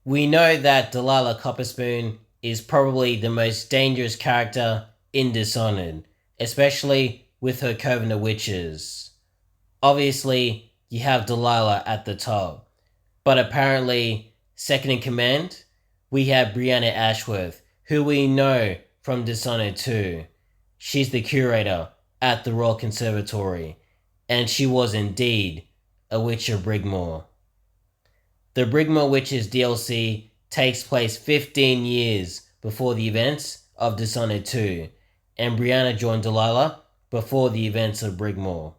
We know that Delilah Copperspoon is probably the most dangerous character in Dishonored, especially with her coven of witches. Obviously, you have Delilah at the top, but apparently, second in command, we have Brianna Ashworth, who we know from Dishonored 2. She's the curator at the Royal Conservatory, and she was indeed a witch of Brigmore. The Brigmore Witches DLC takes place 15 years before the events of Dishonored 2, and Brianna joined Delilah before the events of Brigmore.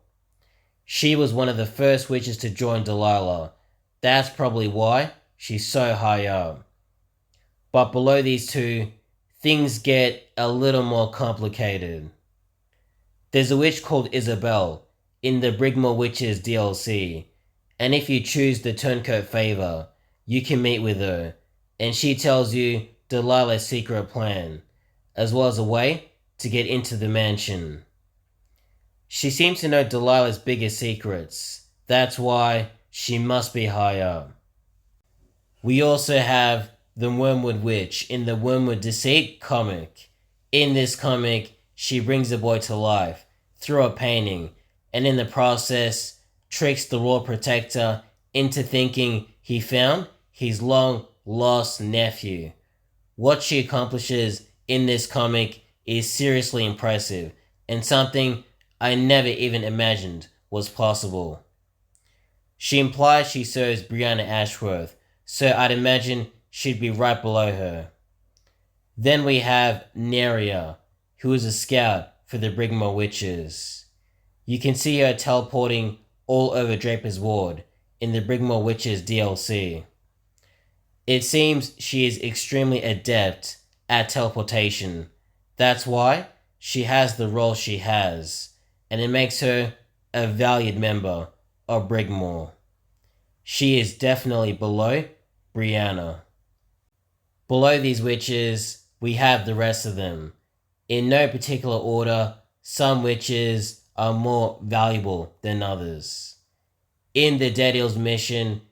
She was one of the first witches to join Delilah. That's probably why she's so high up. But below these two, things get a little more complicated. There's a witch called Isabel in the Brigmore Witches DLC, and if you choose the Turncoat favor, you can meet with her, and she tells you Delilah's secret plan, as well as a way to get into the mansion. She seems to know Delilah's biggest secrets. That's why she must be high up. We also have the Wormwood Witch in the Wormwood Deceit comic. In this comic, she brings the boy to life through a painting, and in the process, tricks the Royal Protector into thinking he found his long lost nephew. What she accomplishes in this comic is seriously impressive, and something I never even imagined was possible. She implies she serves Brianna Ashworth, so I'd imagine she'd be right below her. Then we have Neria, who is a scout for the Brigmore Witches. You can see her teleporting all over Draper's Ward in the Brigmore Witches DLC. It seems she is extremely adept at teleportation. That's why she has the role she has, and it makes her a valued member of Brigmore. She is definitely below Brianna. Below these witches, we have the rest of them. In no particular order, some witches are more valuable than others. In the Dead Hills mission,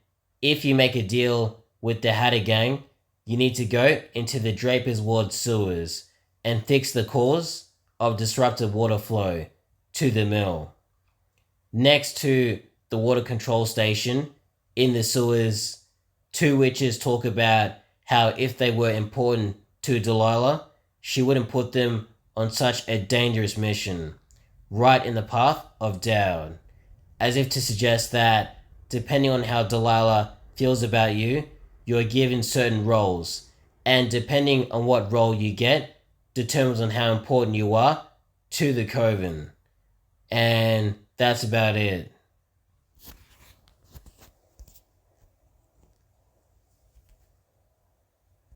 if you make a deal with the Hatter Gang, you need to go into the Draper's Ward sewers and fix the cause of disrupted water flow to the mill. Next to the water control station in the sewers, two witches talk about how if they were important to Delilah, she wouldn't put them on such a dangerous mission, right in the path of Dowd, as if to suggest that, depending on how Delilah feels about you, you're given certain roles, and depending on what role you get, determines on how important you are to the Coven. And that's about it.